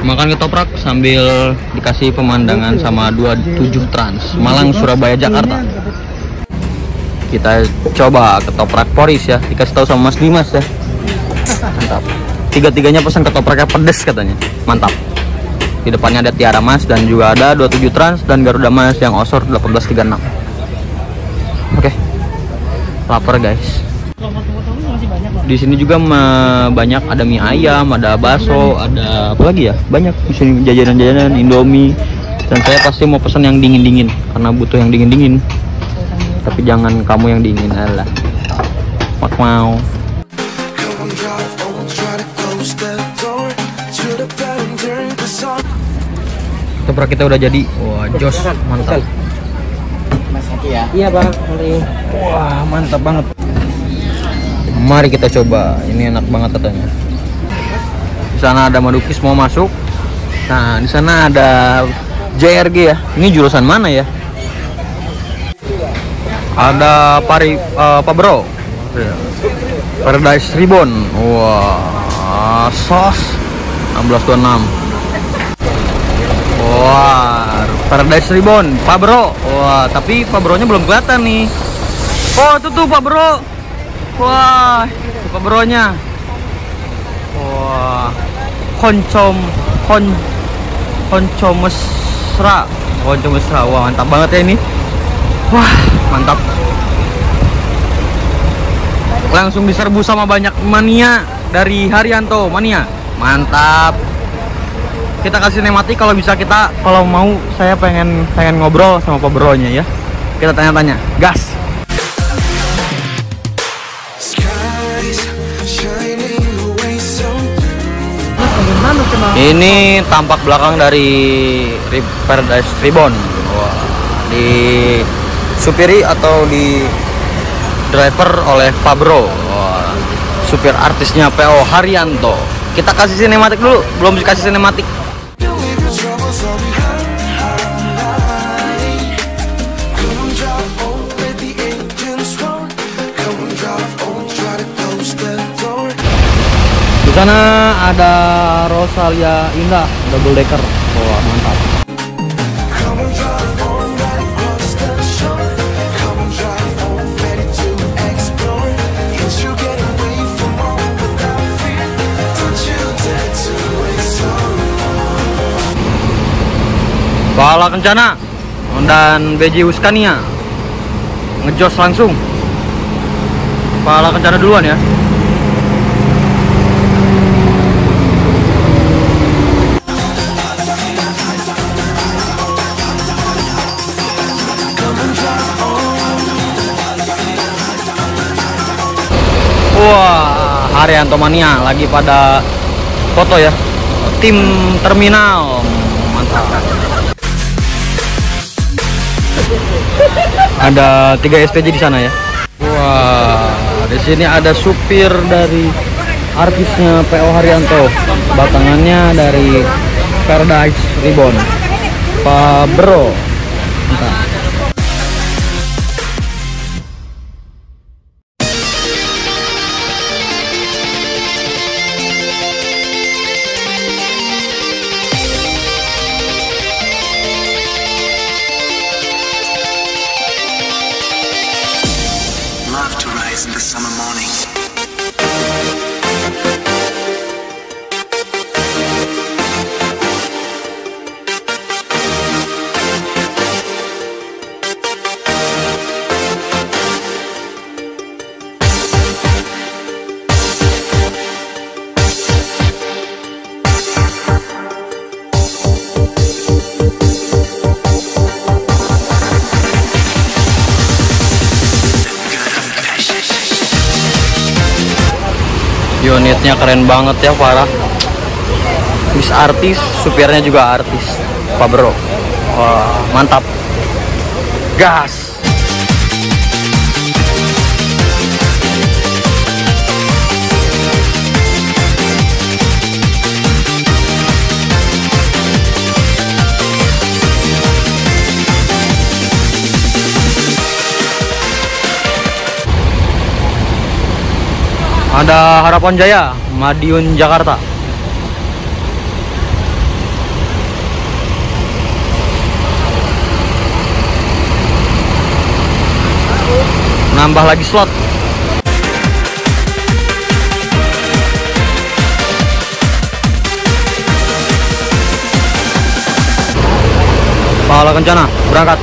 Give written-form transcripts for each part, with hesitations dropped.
Makan ketoprak sambil dikasih pemandangan sama 27 Trans Malang, Surabaya, Jakarta. Kita coba ketoprak Poris ya, dikasih tahu sama Mas Dimas ya. Mantap. Tiga-tiganya pesan ketopraknya pedes katanya. Mantap. Di depannya ada Tiara Mas dan juga ada 27 Trans dan Garuda Mas yang osor 1836. Oke. Lapar guys. Di sini juga banyak, ada mie ayam, ada bakso, ada apa lagi ya? Banyak di sini jajanan-jajanan, Indomie. Dan saya pasti mau pesan yang dingin-dingin karena butuh yang dingin-dingin. Tapi jangan kamu yang dingin alah. Mau. Ketoprak kita udah jadi. Wah, jos, mantap. Mas Haki ya? Iya bang, mari. Wah, mantap banget. Mari kita coba. Ini enak banget katanya. Di sana ada Madukis mau masuk. Nah, di sana ada JRG ya. Ini jurusan mana ya? Ada Pabro. Paradise Ribbon. Wah, sos 1626. Wah, Paradise Ribbon, Pabro. Wah, tapi Pabronya belum kelihatan nih. Oh, itu tuh Pabro. Wah, itu Pabronya. Wah, Koncom mesra. Wah, mantap banget ya ini. Wah, mantap. Langsung diserbu sama banyak mania dari Haryanto Mania. Mantap. Kita kasih sinematik kalau bisa, kalau mau saya pengen ngobrol sama Pabronya ya. Kita tanya-tanya. Gas. Ini tampak belakang dari Paradise Ribbon. Wah, di supiri atau di driver oleh Pabro. Wah, supir artisnya PO Haryanto. Kita kasih sinematik dulu, belum dikasih sinematik. Di sana ada Rosalia Indah double decker. Wah, mantap. Bala Kencana dan BJ Uskania ngejos langsung. Bala Kencana duluan ya. Wah, Haryanto Mania lagi pada foto ya. Tim terminal. Mantap. Ada 3 SPJ di sana ya. Wah, di sini ada supir dari artisnya PO Haryanto. Batangannya dari Paradise Ribbon. Pabro. Mantap. In the summer morning. Unitnya keren banget ya, parah. Bis artis, supirnya juga artis. Pabro. Wah, mantap. Gas. Ada Harapan Jaya, Madiun, Jakarta. nambah lagi slot. Pahala Kencana berangkat.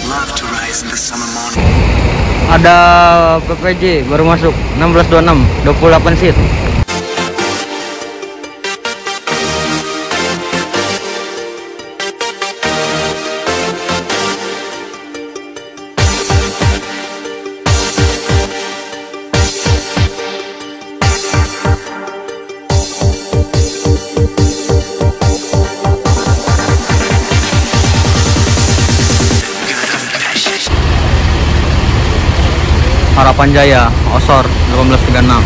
Love to rise in the summer morning. Ada PPJ baru masuk 1626 28 seat. Harapan Jaya, Osor 1836.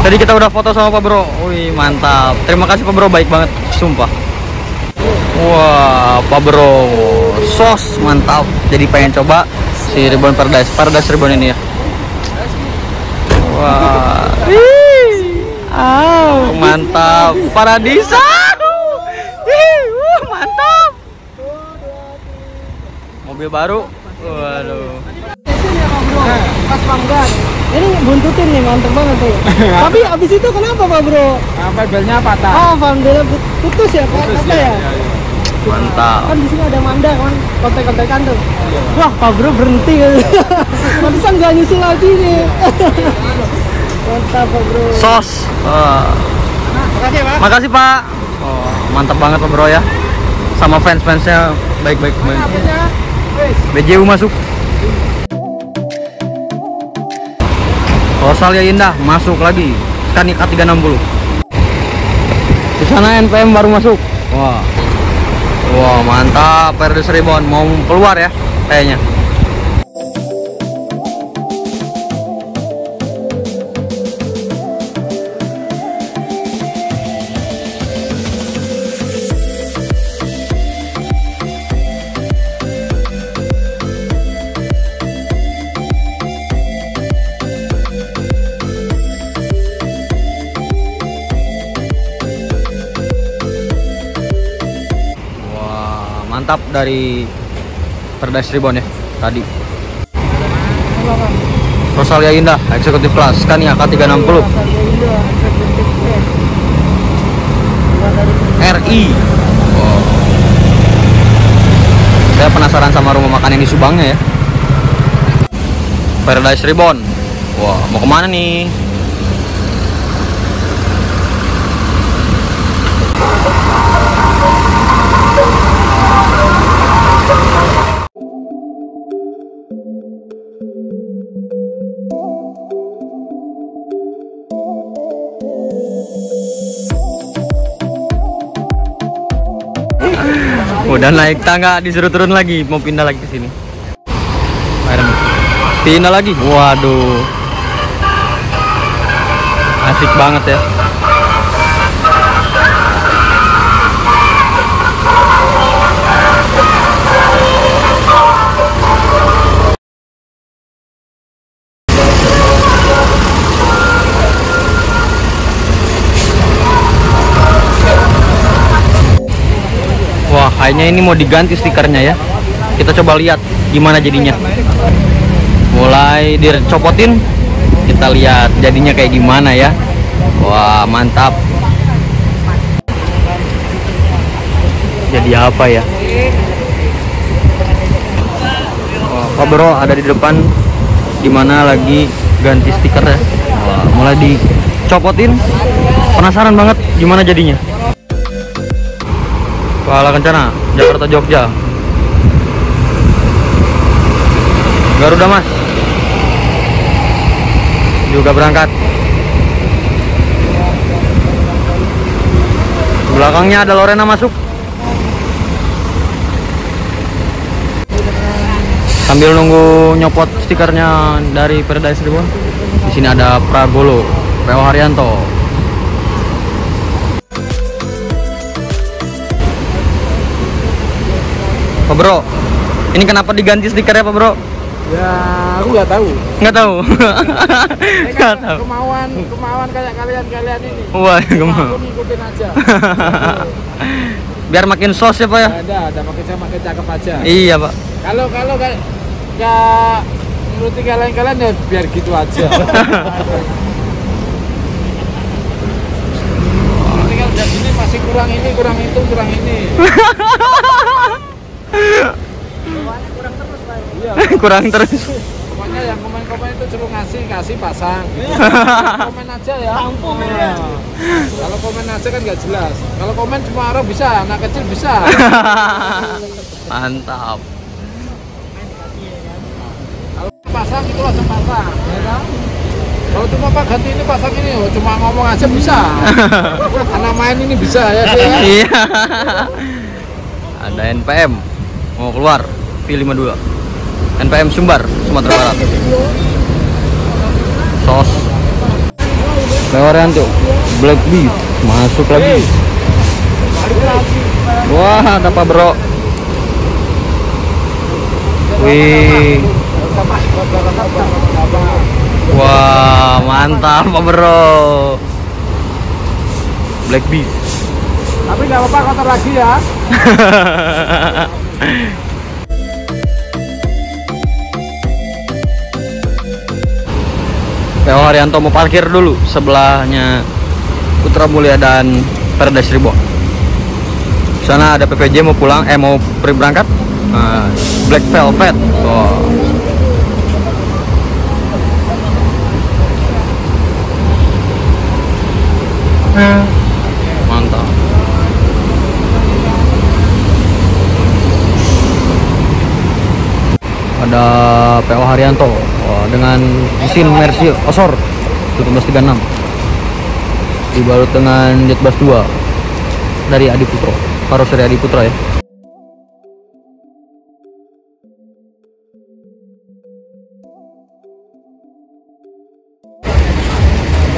Tadi kita udah foto sama Pak Bro. Wih, mantap. Terima kasih Pak Bro, baik banget, sumpah. Wah, Pak Bro, sos mantap. Jadi pengen coba si Ribbon Paradise Ribbon ini ya. Wah. Mantap. Paradisa. Mantap. Mobil baru. Waduh. Pas bangga. Ini buntutin nih, mantep banget tuh. Tapi abis itu kenapa Pak Bro? Apa belnya patah? Oh, alhamdulillah putus ya Pak? Putus, Apa ya? Mantap. Kan di sini ada Manda kan, kontak-kontakan tuh. Wah, Pak Bro berhenti. Pantesan nggak nyusul lagi nih. Mantap Pak Bro. Sos. Makasih ya Pak. Makasih Pak. Oh, mantap banget Pak Bro ya. Sama fans-fansnya baik-baik. BJU masuk. Rosalia Indah masuk lagi. Scania K360. Di sana NPM baru masuk. Wah. Wah, mantap. Paradise Ribbon mau keluar ya kayaknya. Mantap dari Paradise Ribbon ya tadi. Rosalia Indah Executive Class Scania K360 RI. Wow. Saya penasaran sama rumah makan yang di Subangnya ya. Paradise Ribbon. Wah, mau kemana nih? Udah naik tangga disuruh turun lagi, mau pindah lagi ke sini. Pindah lagi. Waduh. Asik banget ya. Wah, kayaknya ini mau diganti stikernya ya. Kita coba lihat gimana jadinya. Mulai dicopotin, kita lihat jadinya kayak gimana ya. Wah, mantap. Jadi apa ya? Wah, Pak Bro ada di depan, dimana lagi ganti stiker ya. Wah, mulai dicopotin. Penasaran banget gimana jadinya. Kuala Kencana, Jakarta Jogja. Garuda Mas juga berangkat. Belakangnya ada Lorena masuk. Sambil nunggu nyopot stikernya dari Paradise Reborn. Di sini ada Pragolo, PO Haryanto. Pak Bro, ini kenapa diganti stikernya Pak Bro? Ya, aku nggak tahu. Nggak tahu. Nggak tahu. Kemauan kayak kalian ini. Wah, kemauan. Aku ngikutin aja. Biar makin sos ya Pak ya? Ada makin cakep aja. Iya Pak. Kalau nggak nuruti kalian ya biar gitu aja. Nanti kalau udah gini masih kurang ini, kurang itu, kurang ini. Iya, Kurang terus. pokoknya yang komen-komen itu suruh kasih pasang. Komen aja ya. Tampung ya. Kalau komen aja kan nggak jelas. Kalau komen cuma orang bisa, anak kecil bisa. Mantap. Kalau pasang itu langsung pasang, ya kan? Kalau cuma Pak ganti ini pasang ini, oh, cuma ngomong aja bisa. Anak main ini bisa ya dia. Iya. Ada NPM mau keluar P52. NPM Sumbar, Sumatera Barat. Sos. PO Haryanto, Black Beef masuk lagi. Wah, ada Pak Bro. Wih. Wah, mantap Pak Bro. Black Beef. Tapi nggak apa-apa kotor lagi ya. PO Haryanto mau parkir dulu sebelahnya Putra Mulia dan Paradise Reborn. Sana ada PPJ mau pulang, mau berangkat. Black Velvet. Oh. Mantap. Ada PO Haryanto dengan mesin Mercy Osor 1736 dibalut dengan jet bus 2 dari Adi Putro, karoseri Adi Putro ya.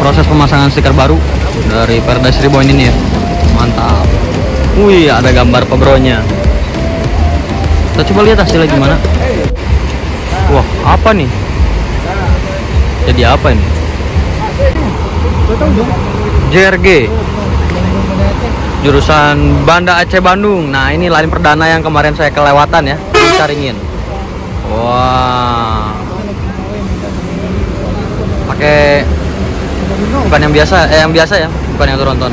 Proses pemasangan stiker baru dari Paradise Reborn ini ya. Mantap. Wih, ada gambar pebronya. Kita coba lihat hasilnya gimana. Wah, apa nih? Jadi apa ini? JRG jurusan Banda Aceh Bandung. Nah, ini line perdana yang kemarin saya kelewatan ya, di Caringin. Wah. Pakai bukan yang biasa ya, bukan yang Tronton.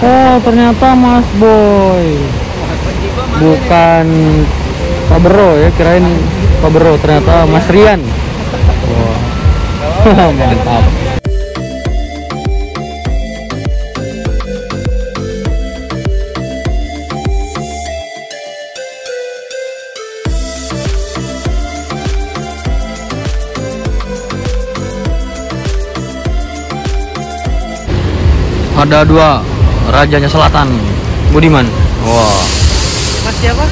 Oh, ternyata Mas Boy. Bukan Pak Bro ya, kirain Pak Bro, ternyata Mas Rian. Wah. Mantap. Ada dua rajanya selatan, Budiman. Wah. Mas siapa?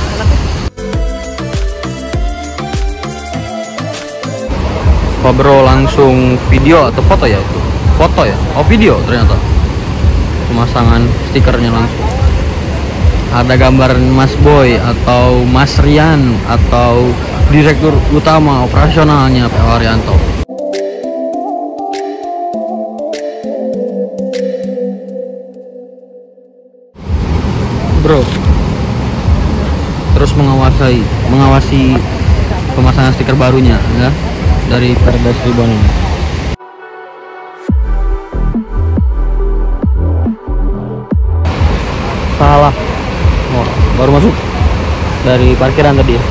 Pak Bro langsung video atau foto ya itu? Foto ya? Oh, video ternyata. Pemasangan stikernya langsung. Ada gambar Mas Boy atau Mas Rian atau direktur utama operasionalnya PO Haryanto. Bro terus mengawasi pemasangan stiker barunya ya. dari Paradise Reborn ini. Salah. Oh, baru masuk dari parkiran tadi ya.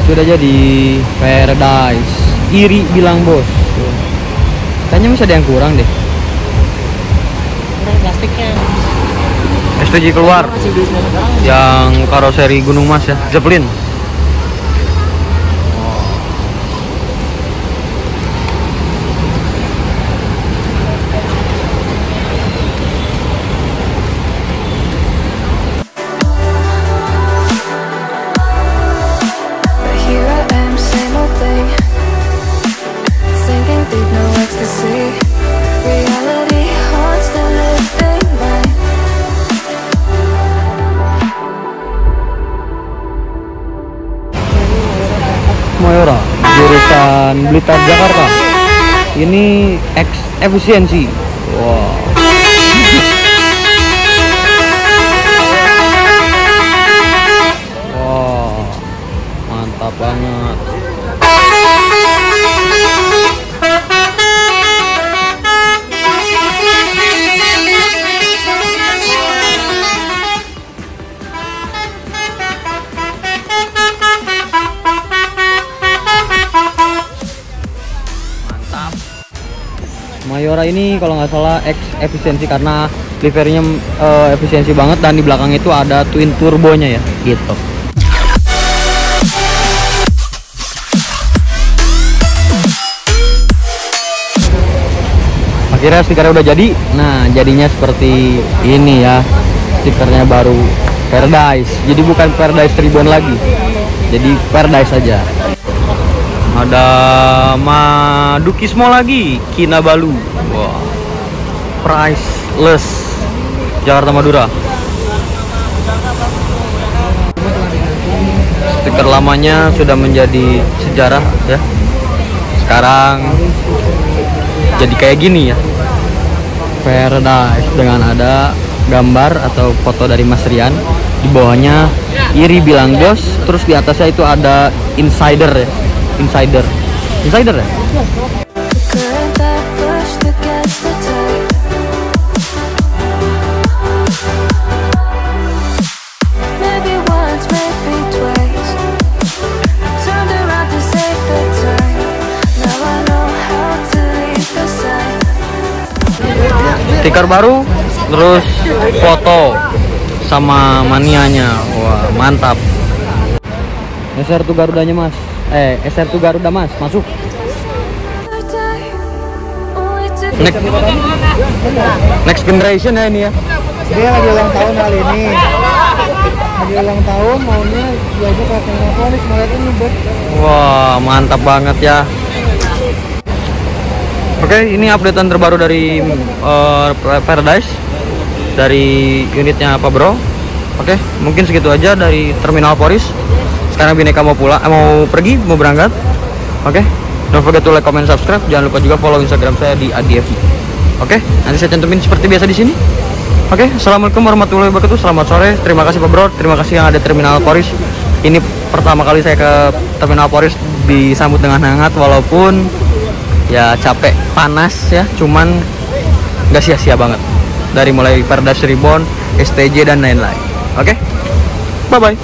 Sudah jadi Paradise. Iri bilang bos. Kayaknya masih ada yang kurang deh. Kurang plastiknya. STJ keluar. Yang karoseri Gunung Mas ya, Zeppelin. Mayora, jurusan Blitar Jakarta. Ini efisiensi. Wow. Wow, mantap banget. Mayora ini kalau nggak salah efisiensi karena livernya efisiensi banget, dan di belakang itu ada twin turbonya ya gitu. Akhirnya stikernya udah jadi. Nah, jadinya seperti ini ya. Stikernya baru Paradise. Jadi bukan Paradise Reborn lagi. Jadi Paradise aja. Ada Madukismo lagi, Kinabalu. Wow. Priceless. Jakarta Madura. Stiker lamanya sudah menjadi sejarah ya. Sekarang jadi kayak gini ya. Paradise dengan ada gambar atau foto dari Mas Rian. Di bawahnya Iri bilang jos, terus di atasnya itu ada insider ya. Insider ya? Stiker baru, terus foto sama manianya. Wah, mantap. SR2 Garudanya Mas. SR2 Garuda Mas, masuk. Next generation ya ini ya. Dia lagi ulang tahun kali ini. Lagi ulang tahun, maunya diajak ke Terminapolis, melihatnya nyebut. Wah, mantap banget ya. Oke, ini updatean terbaru dari Paradise, dari unitnya Pak Bro. Oke, mungkin segitu aja dari Terminal Poris. Sekarang Bineka mau pulang, mau pergi, mau berangkat. Oke, don't forget to like, comment, subscribe. Jangan lupa juga follow Instagram saya di ADFI. Oke, nanti saya cantumin seperti biasa di sini. Oke, assalamualaikum warahmatullahi wabarakatuh. Selamat sore. Terima kasih Pak Bro. Terima kasih yang ada Terminal Poris. Ini pertama kali saya ke Terminal Poris, disambut dengan hangat walaupun ya capek, panas ya. Cuman nggak sia-sia banget. Dari mulai Paradise Reborn, STJ dan lain-lain. Oke, bye bye.